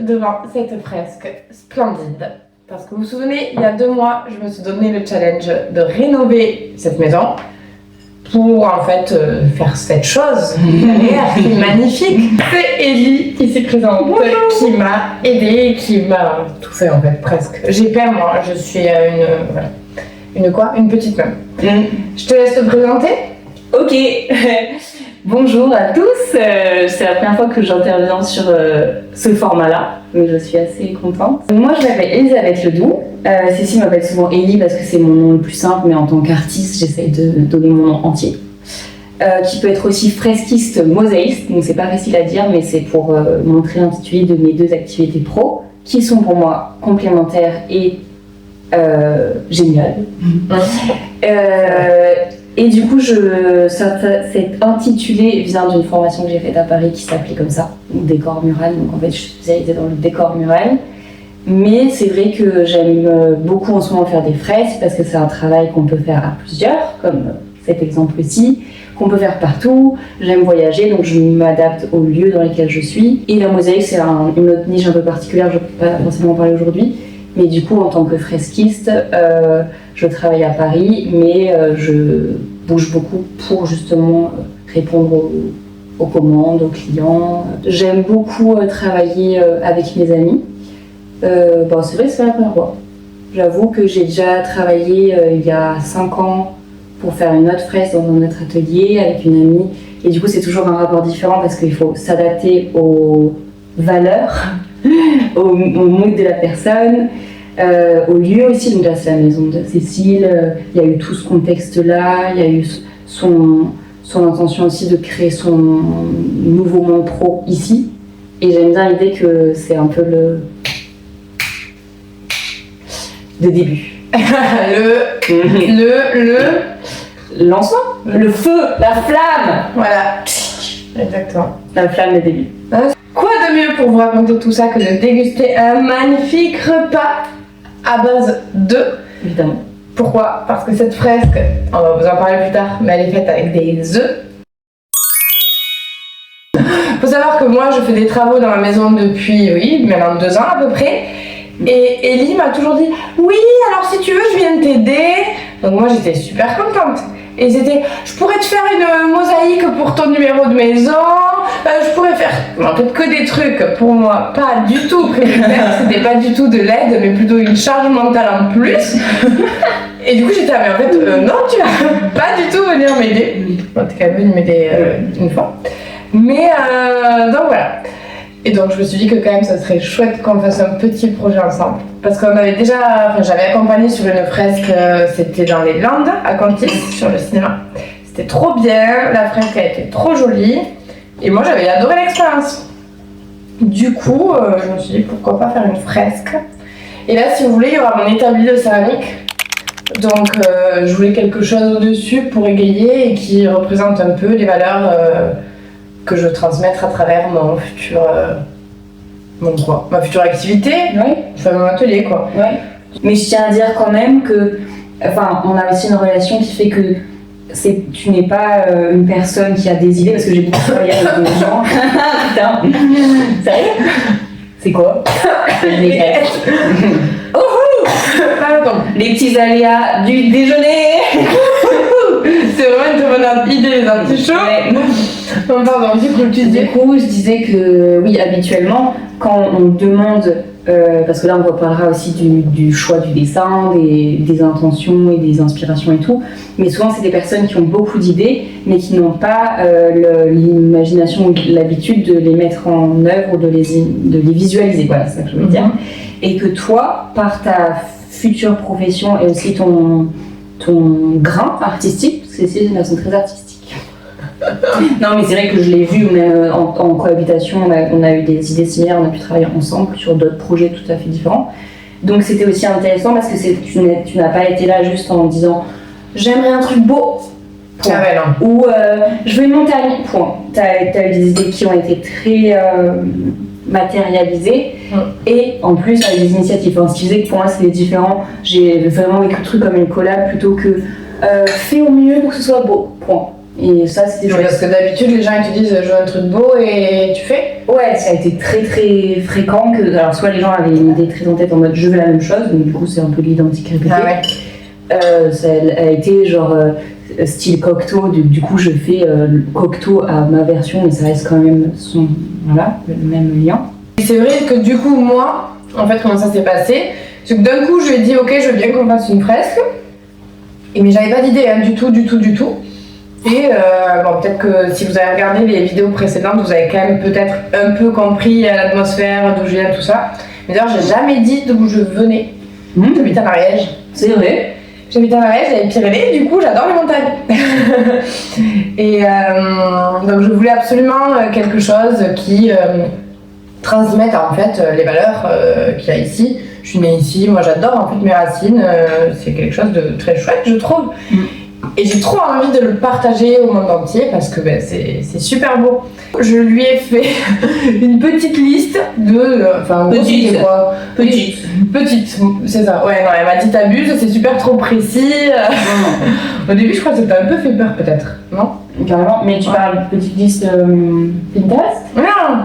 devant cette fresque splendide. Parce que vous vous souvenez, il y a 2 mois, je me suis donné le challenge de rénover cette maison pour en fait faire cette chose derrière qui est magnifique. C'est Ellie qui s'est présente, qui m'a aidée, qui m'a tout fait en fait presque. J'ai peint moi, je suis une petite meuf. Je te laisse te présenter. Ok. Bonjour à tous, c'est la première fois que j'interviens sur ce format-là, mais je suis assez contente. Moi je m'appelle Elisabeth Ledoux, Cécile m'appelle souvent Ellie parce que c'est mon nom le plus simple, mais en tant qu'artiste j'essaye de donner mon nom entier. Qui peut être aussi fresquiste, mosaïste, donc c'est pas facile à dire, mais c'est pour montrer l'intitulé de mes 2 activités pro, qui sont pour moi complémentaires et géniales. Et du coup, cet intitulé vient d'une formation que j'ai faite à Paris qui s'appelait comme ça, décor mural. Donc en fait, je suis spécialisée dans le décor mural. Mais c'est vrai que j'aime beaucoup en ce moment faire des fresques parce que c'est un travail qu'on peut faire à plusieurs, comme cet exemple-ci, qu'on peut faire partout. J'aime voyager, donc je m'adapte aux lieux dans lesquels je suis. Et la mosaïque, c'est une autre niche un peu particulière, je ne peux pas forcément en parler aujourd'hui. Mais du coup, en tant que fresquiste, je travaille à Paris, mais je bouge beaucoup pour justement répondre aux commandes, aux clients. J'aime beaucoup travailler avec mes amis. C'est vrai que c'est la première fois. J'avoue que j'ai déjà travaillé il y a 5 ans pour faire une autre fresque dans un autre atelier avec une amie. Et du coup, c'est toujours un rapport différent parce qu'il faut s'adapter aux valeurs, au mood de la personne. Au lieu aussi, donc là c'est la maison de Cécile, il y a eu tout ce contexte-là, il y a eu son intention aussi de créer son nouveau monde pro ici. Et j'aime bien l'idée que c'est un peu le début. le lancement, le feu, la flamme. Voilà, exactement. La flamme de début. Quoi de mieux pour vous raconter tout ça que de déguster un magnifique repas à base d'œufs. Évidemment. Pourquoi? Parce que cette fresque, on va vous en parler plus tard, mais elle est faite avec des œufs. Faut savoir que moi je fais des travaux dans la maison depuis, maintenant 2 ans à peu près. Et Ellie m'a toujours dit oui, alors si tu veux, je viens de t'aider. Donc moi j'étais super contente. Et c'était, je pourrais te faire une mosaïque pour ton numéro de maison, je pourrais faire en fait que des trucs pour moi, pas du tout prioritaires, c'était pas du tout de l'aide, mais plutôt une charge mentale en plus. Et du coup j'étais, mais en fait, non, tu vas pas du tout venir m'aider. Bon, t'es quand même venu m'aider une fois. Mais donc voilà. Et donc je me suis dit que quand même ça serait chouette qu'on fasse un petit projet ensemble. Parce qu'on avait j'avais accompagné sur une fresque, c'était dans les Landes, à Contis, sur le cinéma. C'était trop bien, la fresque a été trop jolie. Et moi j'avais adoré l'expérience. Du coup, je me suis dit pourquoi pas faire une fresque. Et là si vous voulez, il y aura mon établi de céramique. Donc je voulais quelque chose au-dessus pour égayer et qui représente un peu les valeurs que je veux transmettre à travers mon futur... ma future activité, enfin mon atelier quoi. Ouais. Mais je tiens à dire quand même que, on a aussi une relation qui fait que tu n'es pas une personne qui a des idées, parce que j'ai beaucoup travaillé avec des gens. Putain, sérieux? C'est quoi? Les graisses. Les petits aléas du déjeuner. C'est vraiment une très bonne idée, les artichauts. Du coup, je disais que oui, habituellement, quand on demande, parce que là on reparlera aussi du choix du dessin, des intentions et des inspirations et tout, mais souvent c'est des personnes qui ont beaucoup d'idées, mais qui n'ont pas l'imagination ou l'habitude de les mettre en œuvre ou de les visualiser, voilà, c'est ça que je veux dire. Et que toi, par ta future profession et aussi ton grain artistique, parce que c'est une personne très artistique. Non mais c'est vrai que je l'ai vu, en cohabitation, on a eu des idées similaires, on a pu travailler ensemble sur d'autres projets tout à fait différents. Donc c'était aussi intéressant parce que tu n'as pas été là juste en disant j'aimerais un truc beau, point. Ah ouais, non. Ou je veux une montagne, point. Tu as eu des idées qui ont été très matérialisées et en plus avec des initiatives. Ce qui faisait que pour moi c'était différent, j'ai vraiment vécu le truc comme une collab plutôt que fais au mieux pour que ce soit beau, point. Et ça, c'était chouette. Parce que d'habitude, les gens ils te disent je veux un truc beau et tu fais. Ouais, ça a été très très fréquent que, alors soit les gens avaient une idée très en tête en mode je veux la même chose, donc du coup c'est un peu l'identique répété. Ah ouais. Ça a été genre style Cocteau, du coup je fais Cocteau à ma version, mais ça reste quand même le même lien. Et c'est vrai que du coup, moi, en fait, comment ça s'est passé, c'est que d'un coup, je lui ai dit ok, je veux bien qu'on fasse une fresque, mais j'avais pas d'idée hein, du tout. Et bon, peut-être que si vous avez regardé les vidéos précédentes, vous avez quand même peut-être un peu compris l'atmosphère, d'où je viens, tout ça. Mais d'ailleurs, j'ai jamais dit d'où je venais. J'habite à Mariège. C'est vrai. J'habite à Mariège, j'avais les Pyrénées, du coup, j'adore les montagnes. Et donc, je voulais absolument quelque chose qui transmette en fait les valeurs qu'il y a ici. Je suis née ici, moi j'adore en fait mes racines, c'est quelque chose de très chouette, je trouve. Et j'ai trop envie de le partager au monde entier parce que c'est super beau. Je lui ai fait une petite liste de... Petite, c'est ça. Ouais, non, elle m'a dit t'abuses, c'est super trop précis. Au début, je crois que ça t'a un peu fait peur peut-être, non? Carrément, mais tu parles de petite liste Pinterest? Non.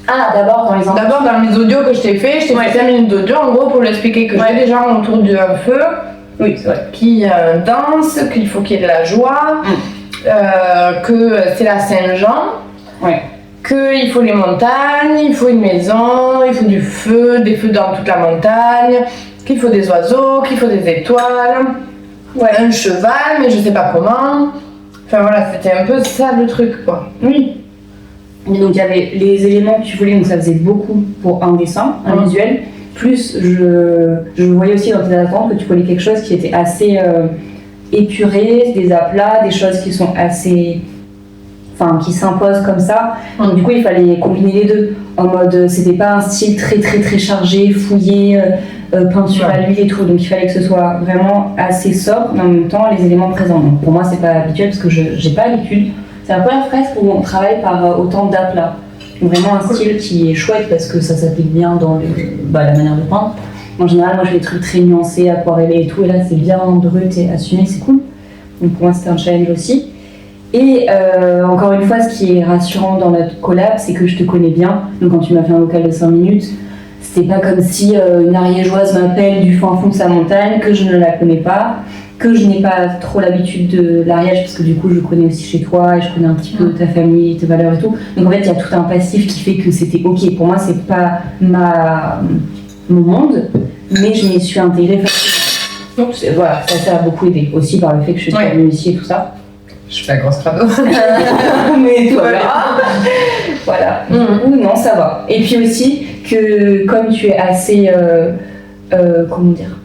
Ah, d'abord dans les endroits. D'abord dans mes audios que je t'ai fait 5 minutes d'audio en gros pour lui expliquer que j'ai des gens autour d'un feu. Oui, c'est vrai. Qui danse, qu'il faut qu'il y ait de la joie, que c'est la Saint-Jean, qu'il faut les montagnes, il faut une maison, il faut du feu, des feux dans toute la montagne, qu'il faut des oiseaux, qu'il faut des étoiles, un cheval, mais je sais pas comment. Enfin voilà, c'était un peu ça le truc quoi. Oui. Et donc il y avait les éléments que tu voulais, donc ça faisait beaucoup pour un dessin, un visuel. Plus, je voyais aussi dans tes attentes que tu voulais quelque chose qui était assez épuré, des aplats, des choses qui sont assez... Enfin, qui s'imposent comme ça. Donc du coup, il fallait combiner les deux. En mode, c'était pas un style très très très chargé, fouillé, peinture à l'huile et tout. Donc il fallait que ce soit vraiment assez sobre, mais en même temps, les éléments présents. Donc pour moi, c'est pas habituel parce que j'ai pas l'habitude. C'est la première fresque où on travaille par autant d'aplats. Vraiment un style qui est chouette parce que ça s'applique bien dans la manière de peindre. En général, moi je fais des trucs très nuancés, aquarellés et tout, et là c'est bien brut et assumé, c'est cool. Donc pour moi c'était un challenge aussi. Et encore une fois, ce qui est rassurant dans notre collab, c'est que je te connais bien. Donc quand tu m'as fait un local de 5 minutes, c'était pas comme si une ariégeoise m'appelle du fin fond de sa montagne, que je ne la connais pas, que je n'ai pas trop l'habitude de l'Ariège parce que du coup je connais aussi chez toi et je connais un petit peu ta famille, tes valeurs et tout. Donc en fait il y a tout un passif qui fait que c'était ok. Pour moi c'est pas mon monde, mais je m'y suis intégrée facilement. Donc voilà, ça a beaucoup aidé aussi par le fait que je suis venue ici et tout ça. Je fais la grosse crado. Mais tout va bien. Voilà. Du coup, non, ça va. Et puis aussi que comme tu es assez, comment dire,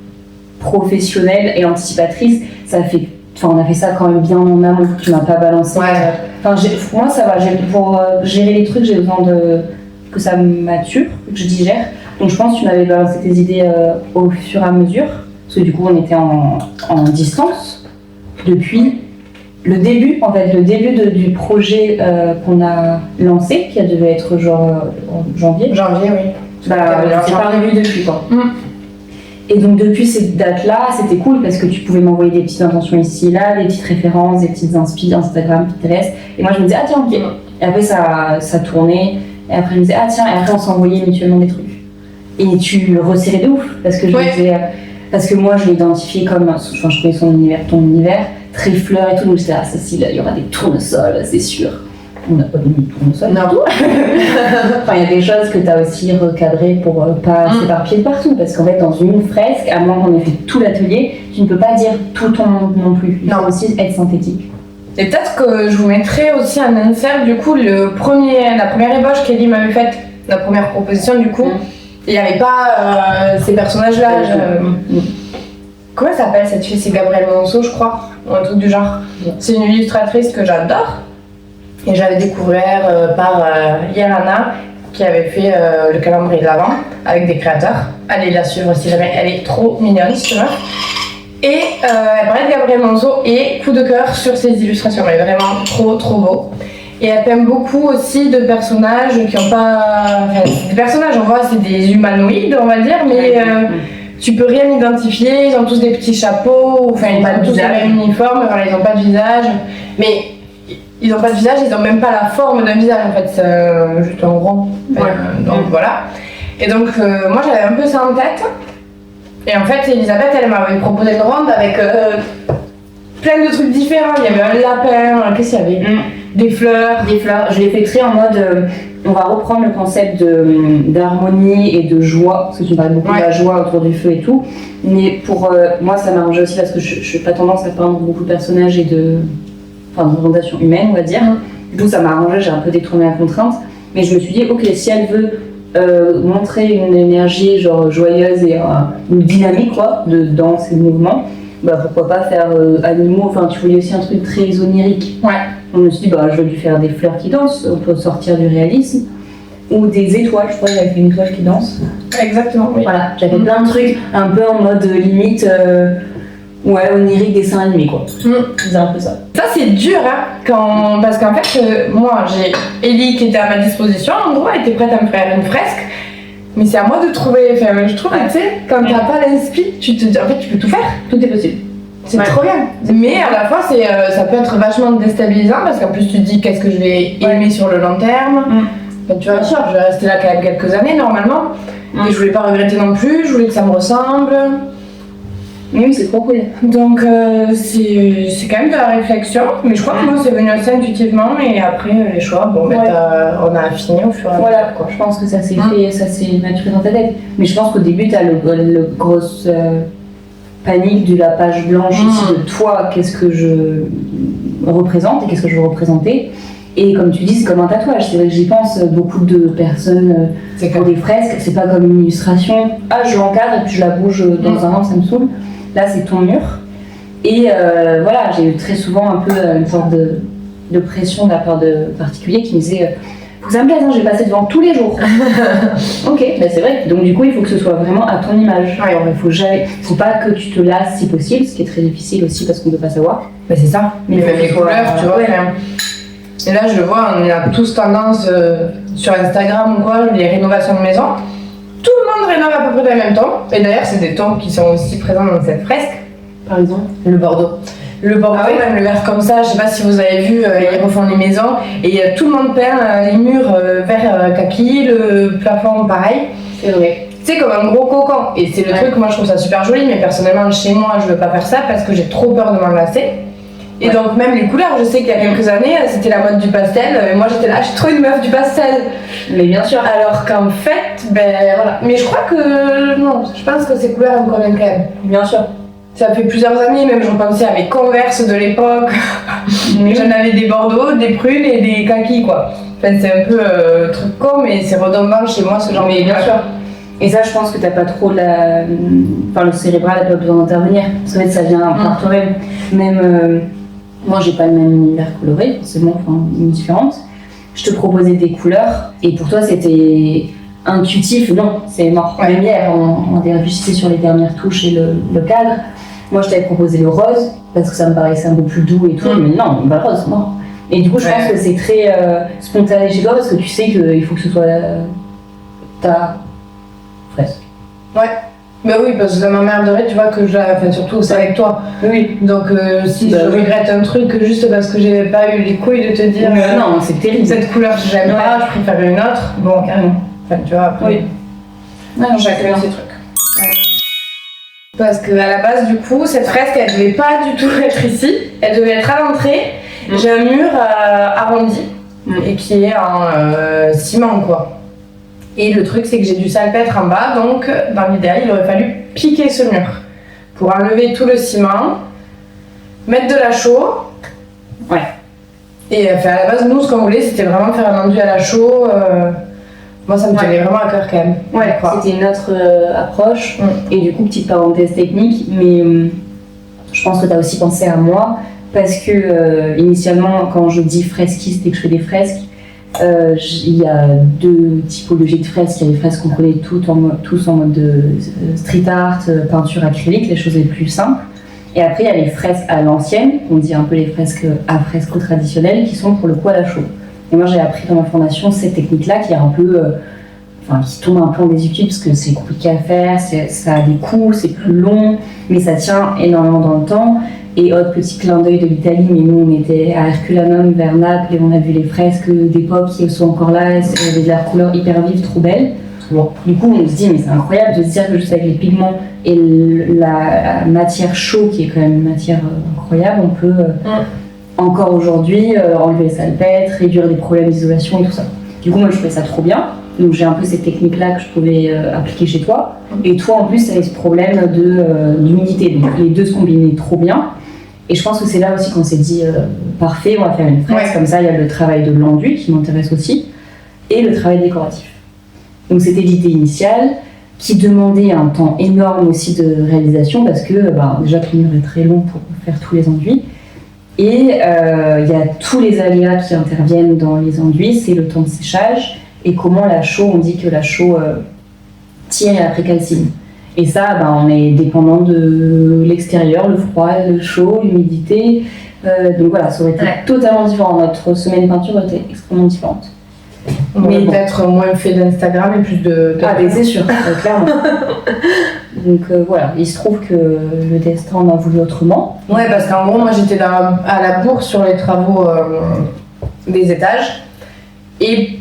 professionnelle et anticipatrice, ça fait, on a fait ça quand même bien en amont. Tu m'as pas balancé. Pour moi ça va. Pour gérer les trucs, j'ai besoin que ça mature, que je digère. Donc je pense que tu m'avais balancé tes idées au fur et à mesure, parce que du coup on était en distance depuis le début du projet qu'on a lancé, qui devait être genre en janvier. Janvier, oui. C'est pas revu depuis quoi. Et donc depuis cette date-là, c'était cool parce que tu pouvais m'envoyer des petites intentions ici et là, des petites références, des petites inspi Instagram, Pinterest. Et moi je me disais, ah tiens, ok. Et après ça tournait. Et après je me disais, ah tiens, et après on s'envoyait mutuellement des trucs. Et tu le resserrais de ouf parce que je me disais, parce que moi je l'ai identifié comme, enfin je connais ton univers, très fleur et tout. Donc j'étais là, Cécile, il y aura des tournesols, c'est sûr. On n'a pas mis de tournesol. Non. Enfin, il y a des choses que tu as aussi recadrées pour pas s'éparpiller partout. Parce qu'en fait, dans une fresque, à moins qu'on ait fait tout l'atelier, tu ne peux pas dire tout ton monde non plus. Il faut aussi être synthétique. Et peut-être que je vous mettrai aussi un insert, du coup, la première ébauche qu'Ellie m'avait faite, la première proposition, du coup, il n'y avait pas ces personnages-là. Comment elle s'appelle cette fille? C'est Gabrielle Monceau, je crois, ou un truc du genre. C'est une illustratrice que j'adore. Et j'avais découvert par Yelana qui avait fait le calendrier de l'Avent avec des créateurs. Allez la suivre si jamais, elle est trop mignonne, si tu veux. Et elle parlait de Gabrielle Monceau et coup de cœur sur ses illustrations, mais vraiment trop beau. Et elle peint beaucoup aussi de personnages qui n'ont pas... Enfin, des personnages, on voit, c'est des humanoïdes, on va dire, mais tu peux rien identifier, ils ont tous des petits chapeaux, enfin ils n'ont pas tous le même uniforme, enfin, ils n'ont pas de visage. Mais ils ont pas de visage, ils ont même pas la forme d'un visage en fait, c'est juste un rond. Donc voilà. Et donc moi j'avais un peu ça en tête. Et en fait Elisabeth elle m'avait proposé une ronde avec plein de trucs différents. Il y avait un lapin, qu'est-ce qu'il y avait Des fleurs. Des fleurs. Je l'ai fait très en mode on va reprendre le concept d'harmonie et de joie, parce que tu parlais beaucoup de la joie autour du feu et tout. Mais pour moi ça m'arrangeait aussi parce que je n'ai pas tendance à peindre beaucoup de personnages et de représentation humaine on va dire. Du coup ça m'a arrangé, j'ai un peu détourné la contrainte. Mais je me suis dit ok, si elle veut montrer une énergie genre joyeuse et une dynamique quoi, de danse et de mouvement, bah pourquoi pas faire animaux, enfin tu voulais aussi un truc très onirique. On me suis dit bah je vais lui faire des fleurs qui dansent, on peut sortir du réalisme, ou des étoiles, je crois que j'avais fait une étoile qui danse. Exactement, oui. Voilà, j'avais plein de trucs un peu en mode limite onirique dessin animé quoi. C'est un peu ça. Ça c'est dur hein, parce qu'en fait moi j'ai Ellie qui était à ma disposition, en gros elle était prête à me faire une fresque. Mais c'est à moi de trouver, je trouve que tu sais, quand t'as pas l'inspi, tu te dis en fait tu peux tout faire. Tout est possible. C'est trop bien. Mais à la fois ça peut être vachement déstabilisant parce qu'en plus tu te dis qu'est-ce que je vais aimer sur le long terme. Ben, tu vois, je vais rester là quand même quelques années normalement. Et je voulais pas regretter non plus, je voulais que ça me ressemble. Oui, c'est trop cool. Donc c'est quand même de la réflexion, mais je crois que moi c'est venu assez intuitivement et après les choix, on a affiné au fur et à mesure. Voilà, je pense que ça s'est fait, ça s'est maturé dans ta tête. Mais je pense qu'au début t'as le grosse panique de la page blanche ici de toi, qu'est-ce que je représente et qu'est-ce que je veux représenter. Et comme tu dis, c'est comme un tatouage, c'est vrai que j'y pense, beaucoup de personnes pour des fresques, c'est pas comme une illustration, je l'encadre et puis je la bouge dans un an, ça me saoule. Là c'est ton mur. Et voilà, j'ai eu très souvent un peu une sorte de pression de la part de particuliers qui me disaient faut que ça me plaise, je vais passer devant tous les jours. Ok, c'est vrai, donc du coup il faut que ce soit vraiment à ton image. Alors il faut pas que tu te lasses si possible, ce qui est très difficile aussi parce qu'on ne peut pas savoir. C'est ça, mais même les couleurs, tu vois. Et là, je le vois, on a tous tendance sur Instagram ou quoi, les rénovations de maison. Tout le monde rénove à peu près dans le même temps. Et d'ailleurs, c'est des tons qui sont aussi présents dans cette fresque. Par exemple, le Bordeaux. Le Bordeaux, même le vert comme ça, je sais pas si vous avez vu, ils refont les maisons. Et tout le monde peint les murs vert kaki, le plafond pareil. C'est vrai. C'est comme un gros cocon. Et c'est le truc, moi je trouve ça super joli, mais personnellement, chez moi, je veux pas faire ça parce que j'ai trop peur de m'enlacer. Et donc même les couleurs, je sais qu'il y a quelques années, c'était la mode du pastel, et moi j'étais là, je suis trop une meuf du pastel. Mais bien sûr. Alors qu'en fait, voilà. Mais je crois que non, je pense que ces couleurs elles me conviennent quand même. Bien sûr. Ça fait plusieurs années, même je repensais à mes Converse de l'époque. J'en avais des bordeaux, des prunes et des kakis quoi. Enfin, c'est un peu truc con, mais c'est redondant chez moi ce genre de bien sûr. Et ça, je pense que t'as pas trop le cérébral n'a pas besoin d'intervenir. Parce qu'en fait, ça vient par toi-même. Même moi, j'ai pas le même univers coloré, forcément, une différente. Je te proposais des couleurs, et pour toi, c'était intuitif. Non, c'est mort. Même hier, on réfléchissait sur les dernières touches et le cadre. Moi, je t'avais proposé le rose, parce que ça me paraissait un peu plus doux et tout. Mais non, le rose, non. Et du coup, je pense que c'est très spontané chez toi, parce que tu sais qu'il faut que ce soit ta fresque. Ouais. Bah oui, parce que ça m'emmerderait, tu vois, que surtout c'est avec toi. Oui. Donc si je regrette un truc juste parce que j'ai pas eu les couilles de te dire non, c'est terrible. Cette couleur j'aime pas, je préfère une autre. Bon, carrément. Enfin, tu vois, après. Oui. Non, chacun ces trucs. Ouais. Parce qu'à la base, du coup, cette fresque, elle devait pas du tout être ici. Elle devait être à l'entrée. J'ai un mur arrondi et qui est en ciment, quoi. Et le truc, c'est que j'ai du salpêtre en bas, donc dans l'idéal, il aurait fallu piquer ce mur pour enlever tout le ciment, mettre de la chaux. Ouais. Et à la base, nous, ce qu'on voulait, c'était vraiment faire un enduit à la chaux. Moi, ça me tenait vraiment à cœur quand même. Ouais, c'était notre approche. Et du coup, petite parenthèse technique, mais je pense que tu as aussi pensé à moi, parce que initialement, quand je dis fresquiste et que je fais des fresques, il y a deux typologies de fresques. Il y a les fresques qu'on connaît tous en mode de street art, peinture acrylique, les choses les plus simples. Et après, il y a les fresques à l'ancienne, on dit un peu les fresques à fresco traditionnelles, qui sont pour le coup à la chaux. Et moi, j'ai appris dans ma formation cette technique-là qui est un peu, qui tombe un peu en désuétude parce que c'est compliqué à faire, ça a des coûts, c'est plus long, mais ça tient énormément dans le temps. Et autre petit clin d'œil de l'Italie, mais nous on était à Herculanum vers Naples et on a vu les fresques d'époque qui sont encore là, elles avaient de la couleur hyper vive, trop belle. Bon, du coup on se dit mais c'est incroyable de se dire que juste avec les pigments et la matière chaude qui est quand même une matière incroyable, on peut encore aujourd'hui enlever les salpettes, réduire des problèmes d'isolation et tout ça. Du coup moi je trouvais ça trop bien, donc j'ai un peu ces techniques là que je pouvais appliquer chez toi. Et toi en plus tu avais ce problème d'humidité, donc les deux se combinaient trop bien. Et je pense que c'est là aussi qu'on s'est dit parfait, on va faire une fresque, comme ça il y a le travail de l'enduit qui m'intéresse aussi, et le travail décoratif. Donc c'était l'idée initiale, qui demandait un temps énorme aussi de réalisation, parce que déjà le mur est très long pour faire tous les enduits, et il y a tous les aléas qui interviennent dans les enduits, c'est le temps de séchage, et comment la chaux, on dit que la chaux tire et après calcine. Et ça, on est dépendant de l'extérieur, le froid, le chaud, l'humidité. Donc voilà, ça aurait été totalement différent. Notre semaine peinture aurait été extrêmement différente. Mais peut-être moins fait d'Instagram et plus de... Ah, mais c'est sûr, clairement. Donc voilà, il se trouve que le destin m'a voulu autrement. Ouais, parce qu'en gros, moi j'étais à la bourre sur les travaux des étages. Et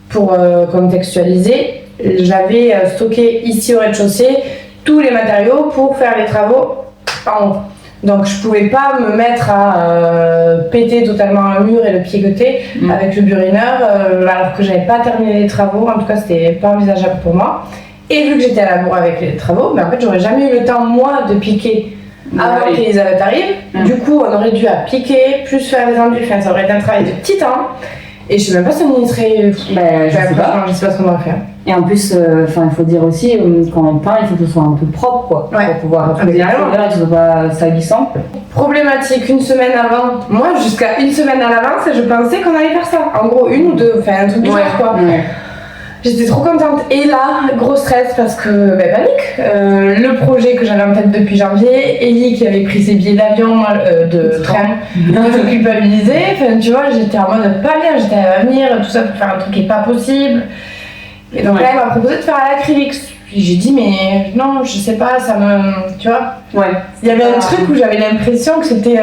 pour contextualiser, j'avais stocké ici au rez-de-chaussée tous les matériaux pour faire les travaux en haut. Donc je pouvais pas me mettre à péter totalement un mur et le piégoter avec le burineur alors que j'avais pas terminé les travaux. En tout cas, c'était pas envisageable pour moi. Et vu que j'étais à la bourre avec les travaux, en fait j'aurais jamais eu le temps moi de piquer avant qu'Elisabeth arrive. Du coup, on aurait dû piquer plus faire les enduits. Enfin, ça aurait été un travail de titan. Et je sais même pas si on y serait. Je sais pas ce qu'on aurait fait. Et en plus, il faut dire aussi, quand on peint, il faut que ce soit un peu propre, quoi. Pour pouvoir trouver les couleurs et que ce soit pas salissant. Problématique, une semaine avant. Moi, jusqu'à une semaine à l'avance, je pensais qu'on allait faire ça. En gros, une ou deux, enfin un truc du genre, quoi. Ouais. J'étais trop contente. Et là, gros stress parce que, panique. Le projet que j'avais en tête depuis janvier, Ellie qui avait pris ses billets d'avion, de train, je culpabilisais. Enfin, tu vois, j'étais en mode pas bien, j'étais à venir, tout ça pour faire un truc qui est pas possible. Et donc là, elle m'a proposé de faire à l'acrylique. J'ai dit, mais non, je sais pas, ça me. Tu vois. Ouais. Il y avait un truc où j'avais l'impression que c'était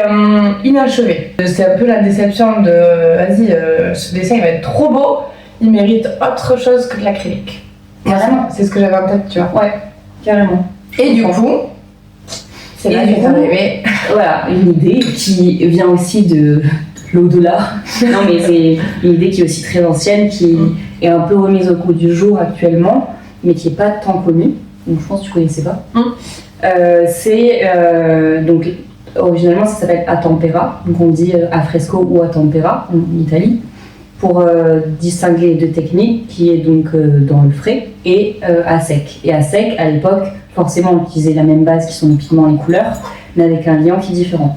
inachevé. C'est un peu la déception de. Vas-y, ce dessin il va être trop beau. Il mérite autre chose que de l'acrylique. Carrément. C'est ce que j'avais en tête, tu vois. Ouais, carrément. Et du coup, c'est là qu'est arrivé. Voilà, une idée qui vient aussi de l'au-delà. Non, mais c'est une idée qui est aussi très ancienne, qui est un peu remise au goût du jour actuellement, mais qui n'est pas tant connue. Donc je pense que tu ne connaissais pas. Donc, originalement, ça s'appelle a tempera. Donc on dit a fresco ou a tempera en Italie, pour distinguer les deux techniques, qui est donc dans le frais et à sec. Et à sec, à l'époque, forcément on utilisait la même base qui sont les pigments et les couleurs, mais avec un liant qui est différent.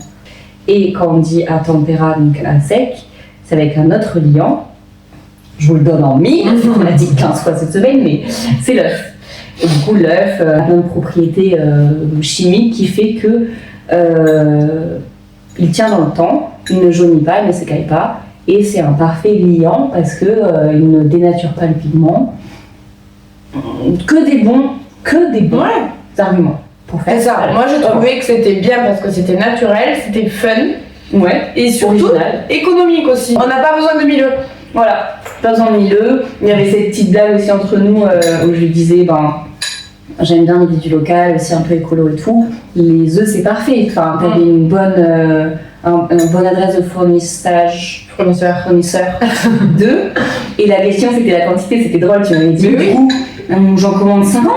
Et quand on dit à tempera, donc à sec, c'est avec un autre liant. Je vous le donne en mille, on l'a dit 15 fois cette semaine, mais c'est l'œuf. Et du coup, l'œuf a une propriété chimique qui fait que il tient dans le temps, il ne jaunit pas, il ne s'écaille pas. Et c'est un parfait liant parce qu'il ne dénature pas le pigment. Que des bons arguments pour faire ça. Moi je trouvais que c'était bien parce que c'était naturel, c'était fun. Ouais. Et surtout original. Économique aussi. On n'a pas besoin de milieu. Voilà, pas besoin de milieu. Il y avait cette petite blague aussi entre nous où je lui disais, j'aime bien l'idée du local, aussi un peu écolo et tout. Les œufs c'est parfait. Enfin, t'avais une bonne. Une bonne adresse de fournisseur d'œufs. Et la question c'était la quantité, c'était drôle, tu m'avais dit du coup j'en commande 50,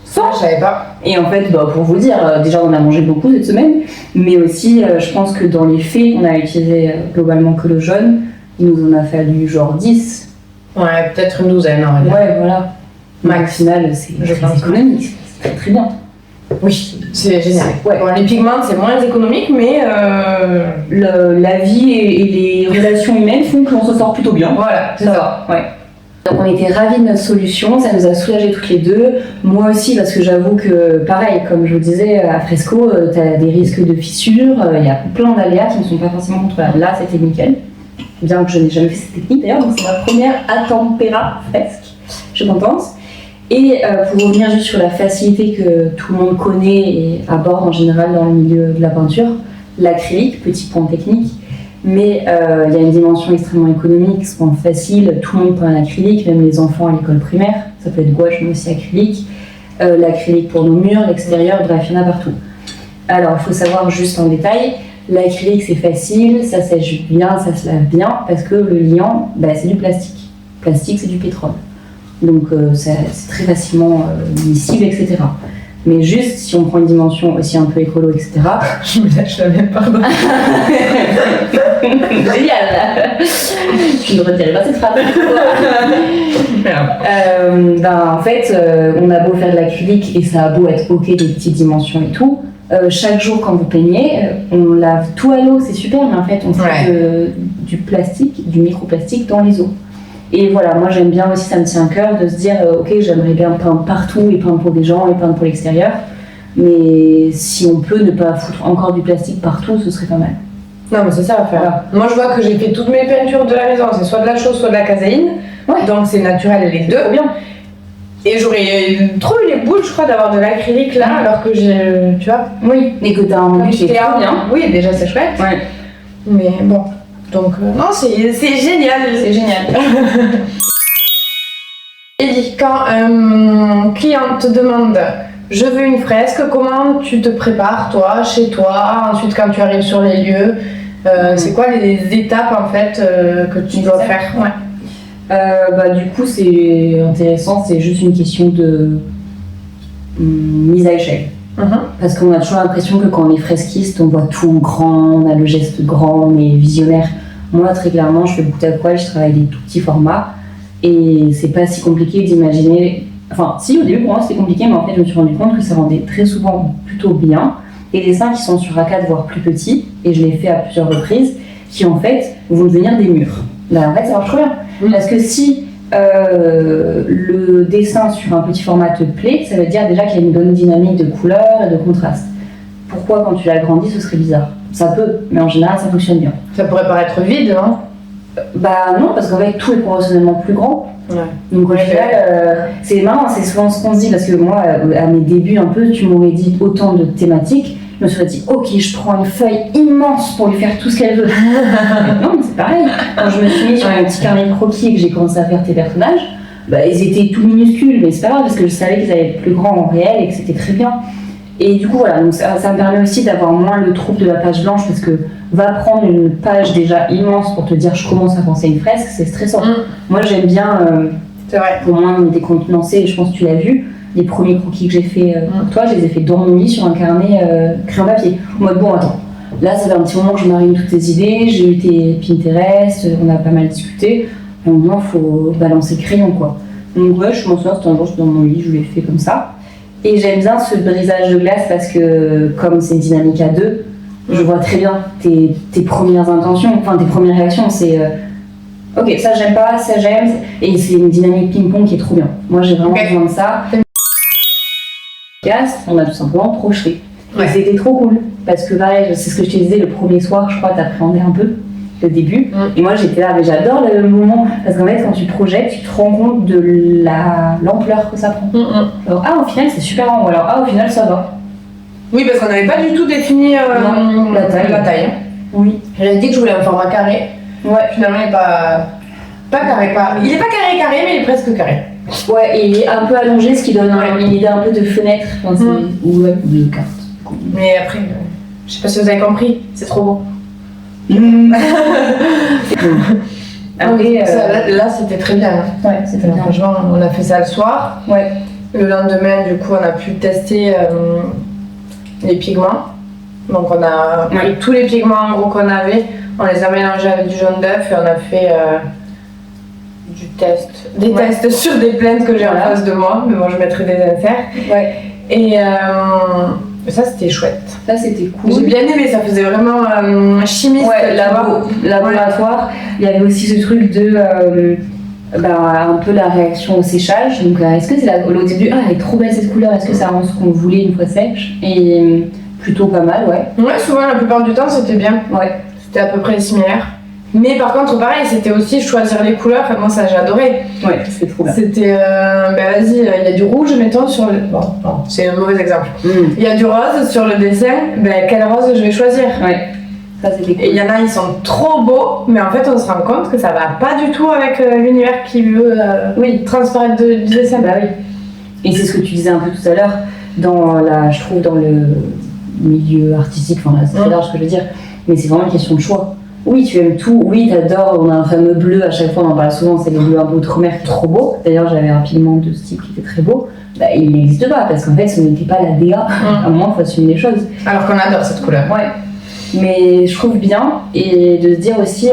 100. Je savais pas. Et en fait, pour vous dire, déjà on a mangé beaucoup cette semaine, mais aussi je pense que dans les faits, on a utilisé globalement que le jaune, il nous en a fallu genre 10. Ouais, peut-être une douzaine. Ouais, voilà. Maximum, c'est économique, c'est très très bien. Oui, c'est génial. Ouais. Bon, les pigments, c'est moins économique, mais la vie et les relations humaines font qu'on se sort plutôt bien. Voilà, c'est ça. Ouais. Donc on était ravis de notre solution, ça nous a soulagés toutes les deux. Moi aussi, parce que j'avoue que, pareil, comme je vous disais, à Fresco, tu as des risques de fissures, il y a plein d'aléas qui ne sont pas forcément contrôlables. Là, c'était nickel. Bien que je n'ai jamais fait cette technique d'ailleurs, donc c'est ma première à tempéra fresque, je pense. Et pour revenir juste sur la facilité que tout le monde connaît et aborde en général dans le milieu de la peinture, L'acrylique, petit point technique, mais il y a une dimension extrêmement économique, souvent facile, tout le monde peint un acrylique, même les enfants à l'école primaire, ça peut être gouache mais aussi acrylique. L'acrylique pour nos murs, l'extérieur, bref, il y en a partout. Alors, il faut savoir juste en détail, l'acrylique c'est facile, ça sèche bien, ça se lave bien, parce que le liant, c'est du plastique. Le plastique, c'est du pétrole. Donc, c'est très facilement miscible, etc. Mais juste, si on prend une dimension aussi un peu écolo, etc. Je me lâche la même, pardon. Génial. Je ne retirerai pas cette phrase. En fait, on a beau faire de l'acrylique et ça a beau être ok des petites dimensions et tout. Chaque jour quand vous peignez, on lave tout à l'eau, c'est super, mais en fait on fait du plastique, du microplastique dans les eaux. Et voilà, moi j'aime bien aussi, ça me tient à cœur de se dire ok, j'aimerais bien peindre partout et peindre pour des gens et peindre pour l'extérieur, mais si on peut ne pas foutre encore du plastique partout, ce serait pas mal. Non mais c'est ça à faire. Voilà. Moi je vois que j'ai fait toutes mes peintures de la maison, c'est soit de la chaux, soit de la caséine, donc c'est naturel les deux. Bien. Et j'aurais trop eu les boules, je crois, d'avoir de l'acrylique là, alors que j'ai, tu vois. Oui, et que t'as un rendu qui est trop bien. Oui, déjà c'est chouette. Ouais. Mais bon, donc non, c'est génial. C'est génial. Ellie, quand un client te demande je veux une fresque, comment tu te prépares toi, chez toi, ensuite quand tu arrives sur les lieux, c'est quoi les étapes en fait que tu dois faire? Du coup, c'est intéressant, c'est juste une question de mise à échelle. Parce qu'on a toujours l'impression que quand on est fresquiste, on voit tout grand, on a le geste grand, on est visionnaire. Moi, très clairement, je fais beaucoup d'aquarelle, je travaille des tout petits formats et c'est pas si compliqué d'imaginer. Enfin, si, au début pour moi c'était compliqué, mais en fait, je me suis rendu compte que ça rendait très souvent plutôt bien. Et les dessins qui sont sur A4, voire plus petits, et je l'ai fait à plusieurs reprises, qui en fait vont devenir des murs. En fait, ça marche trop bien. Parce que si le dessin sur un petit format te plaît, ça veut dire déjà qu'il y a une bonne dynamique de couleurs et de contraste. Pourquoi quand tu l'agrandis, ce serait bizarre? Ça peut, mais en général, ça fonctionne bien. Ça pourrait paraître vide, non? Non, parce qu'en fait, tout est proportionnellement plus grand. Ouais. Donc au final, c'est marrant, c'est souvent ce qu'on se dit, parce que moi, à mes débuts un peu, tu m'aurais dit autant de thématiques, je me serais dit, ok, je prends une feuille immense pour lui faire tout ce qu'elle veut. Non, mais c'est pareil. Quand je me suis mis sur un petit carnet de croquis et que j'ai commencé à faire tes personnages, ils étaient tout minuscules, mais c'est pas grave, parce que je savais qu'ils allaient être plus grands en réel et que c'était très bien. Et du coup, voilà, donc ça me permet aussi d'avoir moins le trouble de la page blanche, parce que va prendre une page déjà immense pour te dire je commence à penser une fresque, c'est stressant. Moi, j'aime bien, c'est vrai. Pour moi, me décontenancer, et je pense que tu l'as vu, les premiers croquis que j'ai fait pour toi, je les ai fait dans mon lit sur un carnet crayon papier. En mode, bon, attends, là, ça fait un petit moment que je marine toutes tes idées, j'ai eu tes Pinterest, on a pas mal discuté, à un moment, il faut balancer le crayon, quoi. Donc, ouais, je m'en souviens, c'était un jour, j'étais dans mon lit, je l'ai fait comme ça. Et j'aime bien ce brisage de glace parce que, comme c'est une dynamique à deux, je vois très bien tes premières intentions, enfin tes premières réactions, c'est ok, ça j'aime pas, ça j'aime, et c'est une dynamique ping-pong qui est trop bien. Moi j'ai vraiment besoin de ça. On a tout simplement projeté. Et c'était trop cool, parce que pareil, c'est ce que je te disais, le premier soir, je crois, t'appréhendais un peu le début. Et moi j'étais là, mais j'adore le moment, parce qu'en fait quand tu projettes, tu te rends compte de l'ampleur que ça prend. Alors, au final c'est super grand, ou alors au final ça va. Oui, parce qu'on n'avait pas du tout défini la taille. Oui. J'avais dit que je voulais un format carré. Ouais. Finalement, il n'est pas carré. Il n'est pas carré, mais il est presque carré. Ouais, et il est un peu allongé, ce qui donne une idée un peu de fenêtre. Enfin, ou de carte. Mais après, je sais pas si vous avez compris, c'est trop beau. Après, là, c'était très bien. Ouais, c'était bien. Franchement, on a fait ça le soir. Ouais. Le lendemain, du coup, on a pu tester les pigments. Donc, on a pris tous les pigments en gros qu'on avait, on les a mélangés avec du jaune d'œuf et on a fait des tests sur des plaintes que j'ai en face de moi. Mais bon, je mettrai des inserts. Ouais. Et ça, c'était chouette. Ça, c'était cool. J'ai bien aimé, ça faisait vraiment chimiste. Ouais, laboratoire. Il y avait aussi ce truc de un peu la réaction au séchage. Donc, est-ce que c'est au début, elle est trop belle cette couleur, est-ce que ça rend ce qu'on voulait une fois sèche? Et plutôt pas mal, ouais. Ouais, souvent, la plupart du temps, c'était bien. Ouais. C'était à peu près similaire. Mais par contre, pareil, c'était aussi choisir les couleurs. Moi, ça, j'ai adoré. Ouais, c'est trop bien. C'était, vas-y, il y a du rouge, mettons, sur le... Bon, non, c'est un mauvais exemple. Il y a du rose sur le dessin. Quel rose je vais choisir? Ouais, ça c'était cool. Et il y en a, ils sont trop beaux, mais en fait, on se rend compte que ça va pas du tout avec l'univers qui veut transparaître du dessin. Bah oui. Et c'est ce que tu disais un peu tout à l'heure, je trouve, dans le milieu artistique, enfin là, c'est très large ce que je veux dire, mais c'est vraiment une question de choix. Oui, tu aimes tout, oui, t'adores, on a un fameux bleu, à chaque fois on en parle souvent, c'est le bleu un peu outre-mer qui est trop beau. D'ailleurs, j'avais un pigment de ce type qui était très beau. Il n'existe pas, parce qu'en fait, ce n'était pas la DA. À un moment, il faut assumer les choses. Alors qu'on adore cette couleur. Ouais. Mais je trouve bien, et de se dire aussi,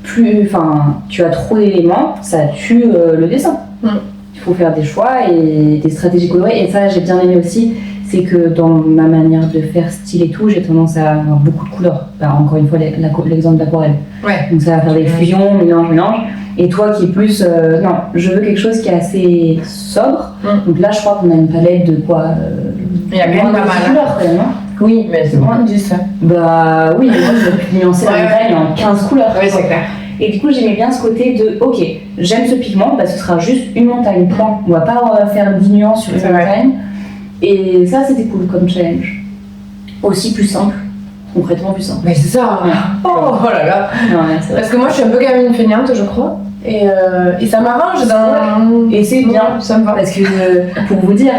tu as trop d'éléments, ça tue le dessin. Il faut faire des choix et des stratégies colorées. Et ça, j'ai bien aimé aussi, c'est que dans ma manière de faire style et tout, j'ai tendance à avoir beaucoup de couleurs. Encore une fois, l'exemple d'aquarelle. Ouais. Donc ça va faire des fusions, mélange. Et toi qui est plus, non, je veux quelque chose qui est assez sobre. Donc là, je crois qu'on a une palette de quoi il y a quand même pas mal de couleurs quand même, hein. Oui, mais c'est moins de 10 ça. Bah oui, mais moi je vais plus nuancer la montagne en 15 couleurs. Oui, c'est clair. Et du coup, j'aimais bien ce côté de, ok, j'aime ce pigment, ce sera juste une montagne, point. On va pas faire 10 nuances sur une montagne. Et ça, c'était cool comme challenge. Aussi plus simple, concrètement plus simple. Mais c'est ça. Ouais. Oh là là. Ouais, parce que moi, je suis un peu gamine feignante, je crois. Et ça m'arrange dans... Et c'est bien, ça me va. Parce que, pour vous dire,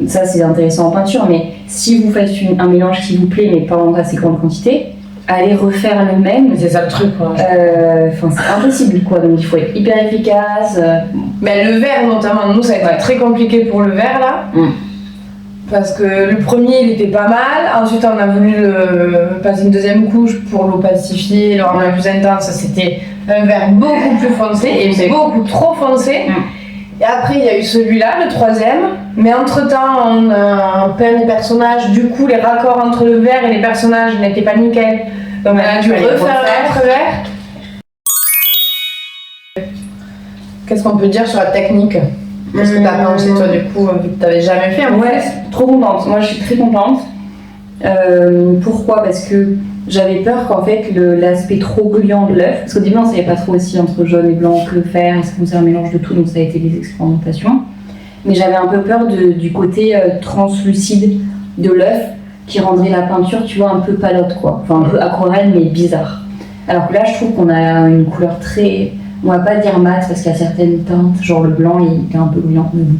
ça c'est intéressant en peinture, mais si vous faites un mélange qui vous plaît, mais pas en assez grande quantité, aller refaire le même, c'est ça le truc, quoi. C'est impossible, quoi. Donc il faut être hyper efficace. Mais le vert, notamment, nous, ça a été très compliqué pour le vert, là. Parce que le premier, il était pas mal. Ensuite, on a voulu passer une deuxième couche pour l'opacifier, le rendre plus intense. C'était un vert beaucoup plus foncé et beaucoup trop foncé. Et après, il y a eu celui-là, le troisième. Mais entre-temps, on a peint les personnages. Du coup, les raccords entre le vert et les personnages n'étaient pas nickel. Donc, on a dû refaire l'autre vert. Qu'est-ce qu'on peut dire sur la technique? Qu'est-ce que t'as pensé, toi, du coup, vu que t'avais jamais fait? Ouais, trop contente. Moi, je suis très contente. Pourquoi? Parce que j'avais peur qu'en fait, l'aspect trop brillant de l'œuf, parce qu'au début, on ne savait pas trop aussi entre jaune et blanc que faire, est-ce qu'on faisait un mélange de tout, donc ça a été des expérimentations. Mais j'avais un peu peur du côté translucide de l'œuf qui rendrait la peinture, tu vois, un peu palote, quoi. Enfin, un peu aquarelle, mais bizarre. Alors que là, je trouve qu'on a une couleur très... On va pas dire mat parce qu'il y a certaines teintes, genre le blanc, il est un peu brillant, mais bon.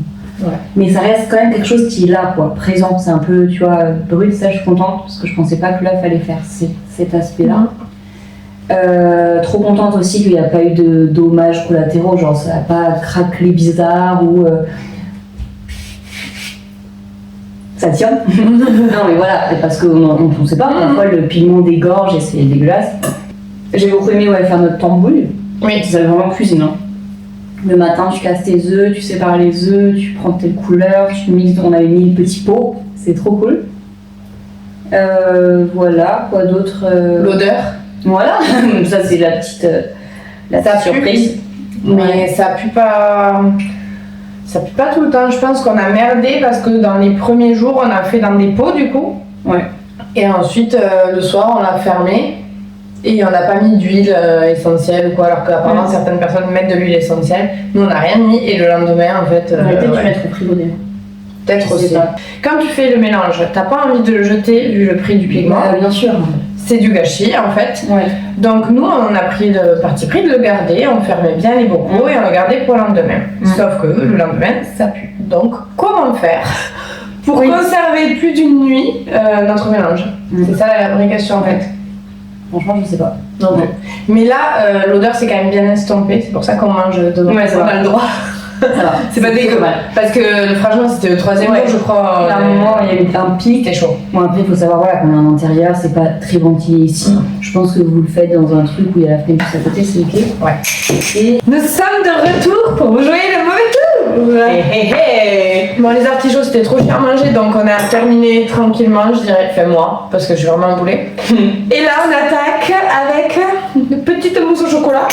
Ouais. Mais ça reste quand même quelque chose qui est là, quoi, présent. C'est un peu, tu vois, brut. Ça, je suis contente parce que je pensais pas que là, fallait faire cet aspect-là. Trop contente aussi qu'il n'y a pas eu de dommages collatéraux, genre ça n'a pas craquelé bizarre ou. Ça tient. Non, mais voilà, c'est parce qu'on ne sait pas. Parfois, le pigment dégorge et c'est dégueulasse. J'ai beaucoup aimé faire notre tambouille. Oui. Ça va vraiment cuisine. Hein. Le matin, tu casses tes œufs, tu sépares les œufs, tu prends telle couleur, tu mixes. On avait mis le petit pot, c'est trop cool. Voilà, quoi d'autre L'odeur. Voilà, ça c'est la petite surprise. Mais ça pue pas. Ça pue pas tout le temps. Je pense qu'on a merdé parce que dans les premiers jours, on a fait dans des pots du coup. Ouais. Et ensuite, le soir, on l'a fermé. Et on n'a pas mis d'huile essentielle ou quoi, alors qu'apparemment certaines personnes mettent de l'huile essentielle. Nous on n'a rien mis et le lendemain en fait. On va peut-être mettre au frigo d'ailleurs. Peut-être aussi. Quand tu fais le mélange, t'as pas envie de le jeter vu le prix du pigment. Bien sûr. C'est du gâchis en fait. Ouais. Donc nous on a pris le parti pris de le garder, on fermait bien les bocaux et on le gardait pour le lendemain. Sauf que le lendemain ça pue. Donc comment faire pour conserver plus d'une nuit notre mélange? C'est ça la vraie question en fait. Franchement, je sais pas. Non plus. Mais là, l'odeur c'est quand même bien estompé, c'est pour ça qu'on mange devant. Ouais, on a le droit. C'est pas dégueu. Parce que franchement, c'était le troisième jour, je crois. À un moment, il y avait un pic. C'était chaud. Bon, après, il faut savoir qu'on est en intérieur, c'est pas très ventilé ici. Je pense que vous le faites dans un truc où il y a la fenêtre juste à côté, c'est ok. Ouais. Et nous sommes de retour pour vous jouer le mauvais tour. Hey, hey, hey. Bon, les artichauts, c'était trop cher à manger, donc on a terminé tranquillement, je dirais. Enfin, moi, parce que je suis vraiment boulée. Et là, on attaque avec une petite mousse au chocolat.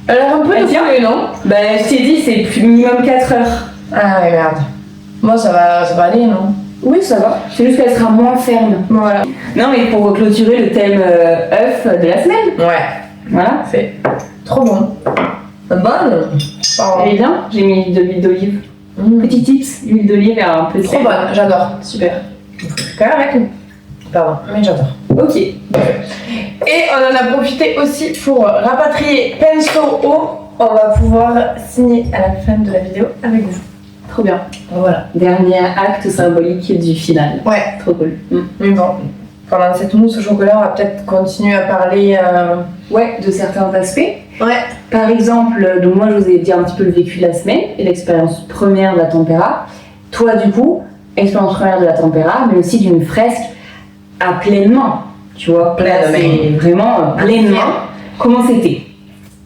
Elle a l'air un peu de non? Bah, je t'ai dit, c'est minimum 4 heures. Ah ouais, merde. Moi, ça va aller, non? Oui, ça va. C'est juste qu'elle sera moins ferme. Voilà. Non, mais pour clôturer le thème œuf de la semaine. Ouais. Voilà. C'est trop bon. Bonne. Elle est bien. J'ai mis de l'huile d'olive. Petit tips, l'huile d'olive et un peu de Trop sel. bonne, j'adore. Super. Il faut quand même avec nous. Pardon, mais j'adore. Ok. Et on en a profité aussi pour rapatrier Pinceau haut. On va pouvoir signer à la fin de la vidéo avec vous. Trop bien. Voilà. Dernier acte symbolique du final. Ouais. Trop cool. Mais bon, pendant cette mousse au chocolat, on va peut-être continuer à parler. Ouais, de certains aspects. Ouais. Par exemple, donc moi je vous ai dit un petit peu le vécu de la semaine et l'expérience première de la tempéra. Toi du coup, expérience première de la tempéra, mais aussi d'une fresque à pleine main. Tu vois, c'est vraiment pleine main. Comment c'était?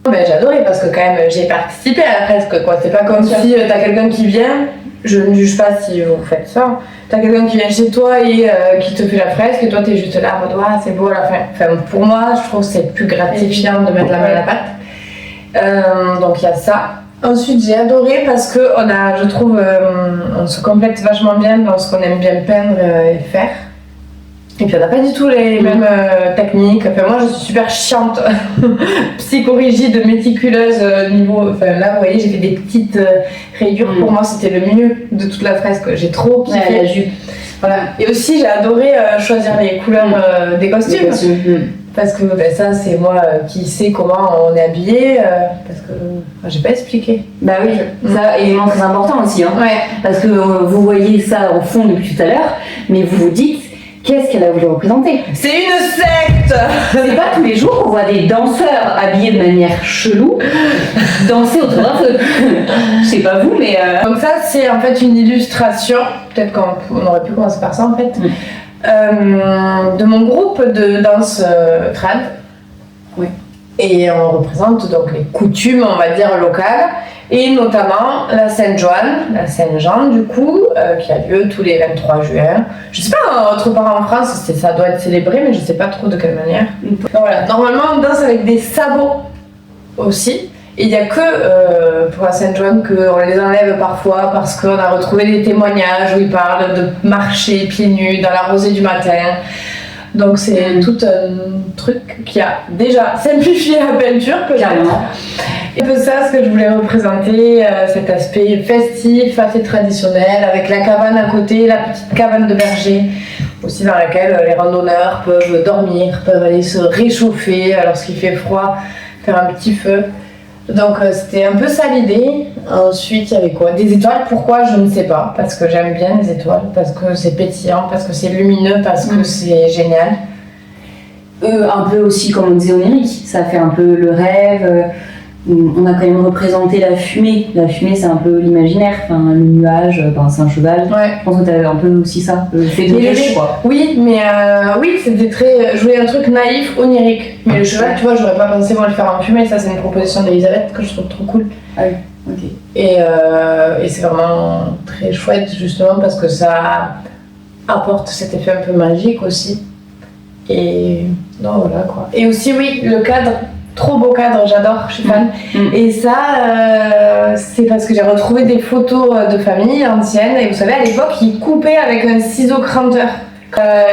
Ben, j'ai adoré parce que quand même j'ai participé à la fresque quoi. C'est pas comme si t'as quelqu'un qui vient, je ne juge pas si vous faites ça. T'as quelqu'un qui vient chez toi et qui te fait la fresque et toi t'es juste là en mode ouais, c'est beau à la fin. Enfin pour moi je trouve que c'est plus gratifiant de mettre la main à la pâte. Donc il y a ça. Ensuite j'ai adoré parce que je trouve on se complète vachement bien dans ce qu'on aime bien peindre et faire. Et puis on n'a pas du tout les mêmes techniques. Enfin moi je suis super chiante, psychorigide, méticuleuse niveau. Enfin là vous voyez j'ai fait des petites rayures. Pour moi c'était le mieux de toute la fresque. J'ai trop kiffé. Ouais, la jupe. Voilà. Et aussi j'ai adoré choisir les couleurs des costumes. Parce que ça c'est moi qui sais comment on est habillé. Parce que j'ai pas expliqué. Bah oui, ça élément très important aussi. Hein. Ouais. Parce que vous voyez ça au fond depuis tout à l'heure, mais vous vous dites qu'est-ce qu'elle a voulu représenter. C'est une secte. C'est pas tous les jours qu'on voit des danseurs habillés de manière chelou danser autour d'un feu. Je sais pas vous, mais... Donc ça, c'est en fait une illustration, peut-être qu'on aurait pu commencer par ça en fait, de mon groupe de danse trad. Oui. Et on représente donc les coutumes, on va dire, locales, et notamment la Sainte-Joanne, la Saint-Jean du coup, qui a lieu tous les 23 juin. Je sais pas, autre part en France, ça doit être célébré, mais je sais pas trop de quelle manière. Donc voilà, normalement on danse avec des sabots aussi. Et il n'y a que pour la Sainte-Joanne qu'on les enlève parfois parce qu'on a retrouvé des témoignages où ils parlent de marcher pieds nus dans la rosée du matin. Donc c'est tout un truc qui a déjà simplifié la peinture peut-être. Et un peu ça ce que je voulais représenter, cet aspect festif, assez traditionnel, avec la cabane à côté, la petite cabane de berger, aussi dans laquelle les randonneurs peuvent dormir, peuvent aller se réchauffer lorsqu'il fait froid, faire un petit feu. Donc c'était un peu ça l'idée. Ensuite il y avait quoi? Des étoiles, pourquoi je ne sais pas, parce que j'aime bien les étoiles, parce que c'est pétillant, parce que c'est lumineux, parce que c'est génial. Un peu aussi comme on disait onirique, ça fait un peu le rêve. On a quand même représenté la fumée. La fumée c'est un peu l'imaginaire, enfin, le nuage, c'est un cheval. Ouais. Je pense que t'avais un peu aussi ça, le fait de rêver quoi. Oui, mais oui, c'était très. Je voulais un truc naïf, onirique. Mais le cheval, tu vois, j'aurais pas pensé moi le faire en fumée. Ça, c'est une proposition d'Elisabeth que je trouve trop cool. Ah oui, ok. Et c'est vraiment très chouette, justement, parce que ça apporte cet effet un peu magique aussi. Et non, voilà quoi. Et aussi, oui, le cadre. Trop beau cadre, j'adore, je suis fan. Et ça, c'est parce que j'ai retrouvé des photos de famille anciennes. Et vous savez, à l'époque, ils coupaient avec un ciseau cranteur.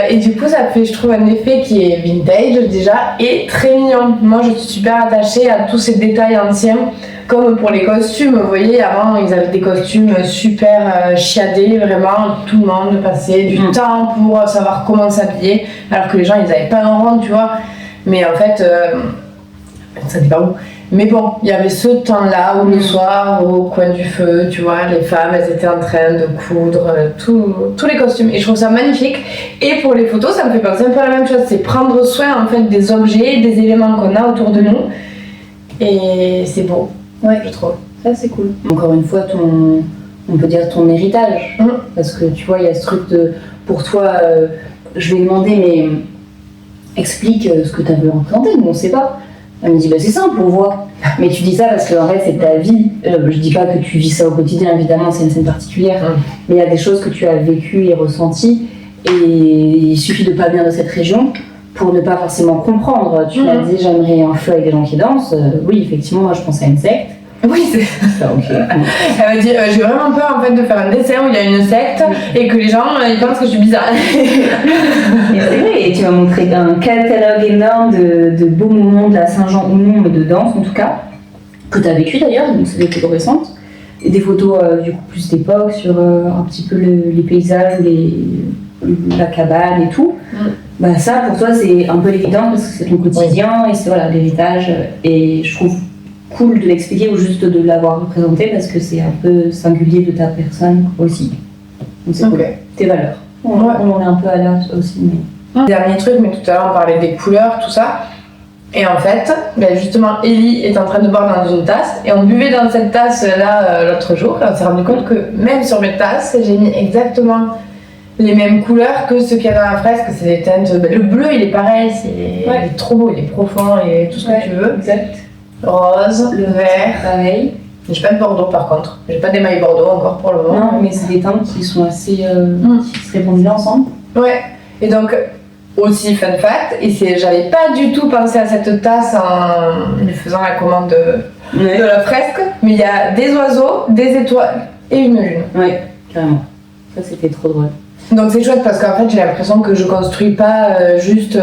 Et du coup, ça fait, je trouve, un effet qui est vintage déjà et très mignon. Moi, je suis super attachée à tous ces détails anciens. Comme pour les costumes, vous voyez, avant, ils avaient des costumes super chiadés. Vraiment, tout le monde passait du temps pour savoir comment s'habiller. Alors que les gens, ils n'avaient pas un rond, tu vois. Mais en fait... ça dépend où. Mais bon, il y avait ce temps-là où le soir, au coin du feu, tu vois, les femmes, elles étaient en train de coudre tous les costumes. Et je trouve ça magnifique. Et pour les photos, ça me fait penser un peu à la même chose. C'est prendre soin en fait des objets, des éléments qu'on a autour de nous. Et c'est beau, ouais, je trouve. Ça c'est cool. Encore une fois, on peut dire ton héritage. Parce que tu vois, il y a ce truc de... Pour toi, je vais demander, mais explique ce que tu as voulu représenter, nous on sait pas. Elle me dit, c'est simple, on voit. Mais tu dis ça parce que en fait, c'est ta vie. Je dis pas que tu vis ça au quotidien, évidemment, c'est une scène particulière. Mais il y a des choses que tu as vécues et ressenties. Et il suffit de pas venir de cette région pour ne pas forcément comprendre. Tu m'as dit, j'aimerais un feu avec des gens qui dansent. Oui, effectivement, moi, je pensais à une secte. Oui, c'est Ça, ok. Elle m'a dit j'ai vraiment peur en fait de faire un dessin où il y a une secte et que les gens ils pensent que je suis bizarre. Et c'est vrai, et tu m'as montré un catalogue énorme de beaux moments de la Saint-Jean ou non, mais de danse en tout cas, que tu as vécu d'ailleurs, donc c'est des photos récentes. Et des photos du coup plus d'époque sur un petit peu les paysages, la cabane et tout. Bah ça pour toi c'est un peu l'évidence parce que c'est ton quotidien et c'est voilà, l'héritage. Et je trouve cool de l'expliquer ou juste de l'avoir représenté parce que c'est un peu singulier de ta personne aussi. Donc c'est cool. Tes valeurs. On en est un peu à l'heure aussi. Mais... Dernier truc, mais tout à l'heure on parlait des couleurs, tout ça. Et en fait, ben justement, Ellie est en train de boire dans une tasse et on buvait dans cette tasse là l'autre jour et on s'est rendu compte que même sur mes tasses, j'ai mis exactement les mêmes couleurs que ce qu'il y a dans la fresque. C'est des teintes. Ben, le bleu il est pareil, il est trop beau, il est profond, et tout ce que tu veux. Exact. Rose, le vert. Pareil. J'ai pas de Bordeaux par contre. J'ai pas d'émail Bordeaux encore pour le moment. Non, mais c'est des teintes qui sont assez. qui se répondent bien ensemble. Ouais. Et donc. Aussi fun fact, et j'avais pas du tout pensé à cette tasse en lui faisant la commande de la fresque, mais il y a des oiseaux, des étoiles et une lune. Ouais, carrément. Ça c'était trop drôle. Donc c'est chouette parce qu'en fait j'ai l'impression que je construis pas juste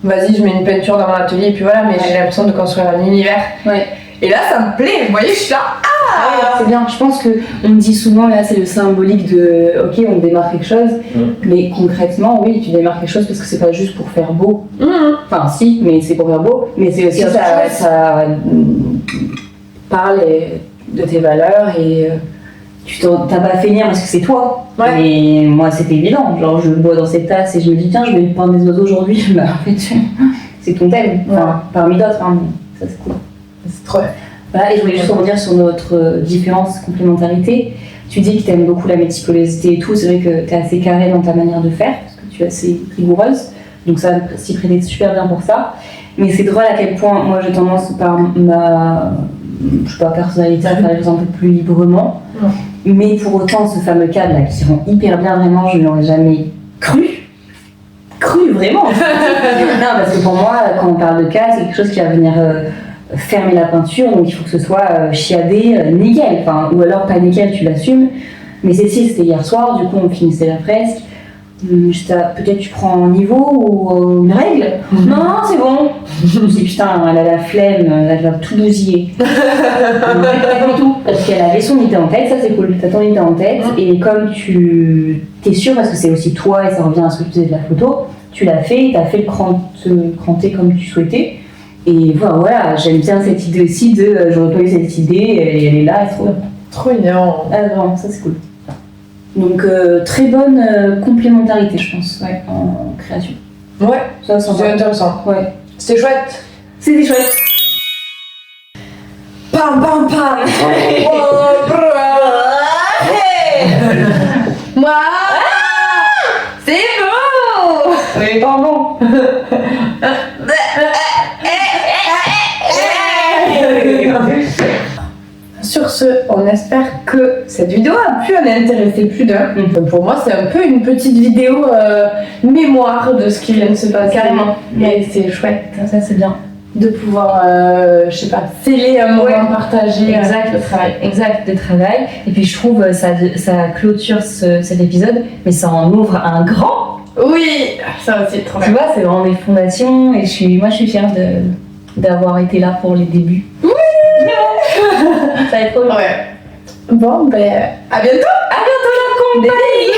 vas-y je mets une peinture dans mon atelier et puis voilà, mais j'ai l'impression de construire un univers. Ouais. Et là ça me plaît, vous voyez, je suis là. C'est bien, je pense qu'on me dit souvent, là c'est le symbolique de ok on démarre quelque chose, mais concrètement oui tu démarres quelque chose parce que c'est pas juste pour faire beau. Enfin si, mais c'est pour faire beau, mais c'est aussi ça parle de tes valeurs et t'as pas fait lien parce que c'est toi. Ouais. Mais moi c'était évident, genre je bois dans cette tasse et je me dis tiens je vais peindre des oiseaux aujourd'hui, bah en fait c'est ton thème, enfin, parmi d'autres, hein, mais ça c'est cool. C'est trop bien. Voilà, et je voulais juste rebondir sur notre différence, complémentarité. Tu dis que tu aimes beaucoup la méticulosité et tout, c'est vrai que tu es assez carrée dans ta manière de faire, parce que tu es assez rigoureuse, donc ça s'y prêtait super bien pour ça. Mais c'est drôle à quel point moi j'ai tendance par ma personnalité à faire les choses un peu plus librement. Mais pour autant, ce fameux cadre là qui rend hyper bien, vraiment, je ne l'aurais jamais cru vraiment. Non, parce que pour moi, quand on parle de cadre, c'est quelque chose qui va venir fermer la peinture, donc il faut que ce soit chiadé, nickel, enfin, ou alors pas nickel, tu l'assumes. Mais celle-ci, c'était hier soir, du coup on finissait la fresque. Peut-être tu prends un niveau ou une règle. Non, c'est bon. Je me suis dit putain, elle a la flemme, elle va tout bousiller. Non, pas du tout, parce qu'elle avait son idée en tête, ça c'est cool, t'as ton idée en tête, et comme tu t'es sûr, parce que c'est aussi toi et ça revient à ce que tu disais de la photo, tu l'as fait, t'as fait le cranté comme tu souhaitais. Et voilà, j'aime bien cette idée aussi de j'aurais pas eu cette idée et elle est là, elle est trop bien. Trop mignon. Ah vraiment, ça c'est cool. Donc très bonne complémentarité je pense, ouais, en création. Ouais, Ça c'était intéressant. Ouais. C'était chouette. C'était chouette. Pam pam pam. Moi, c'est beau. Oui, pardon. Sur ce, on espère que cette vidéo a pu en intéresser plus d'un. Pour moi, c'est un peu une petite vidéo mémoire de ce qui vient de se passer. Carrément. Et c'est chouette. Ça c'est bien. De pouvoir, je sais pas, sceller un moment partagé. Exact, de travail. Exact, de travail. Et puis je trouve ça clôture cet épisode, mais ça en ouvre un grand. Oui, ça aussi, trop bien. Tu vois, c'est vraiment des fondations et moi je suis fière d'avoir été là pour les débuts. Oui. Ça va être trop bien. Ouais. Bon, ben, à bientôt. À bientôt la compagnie.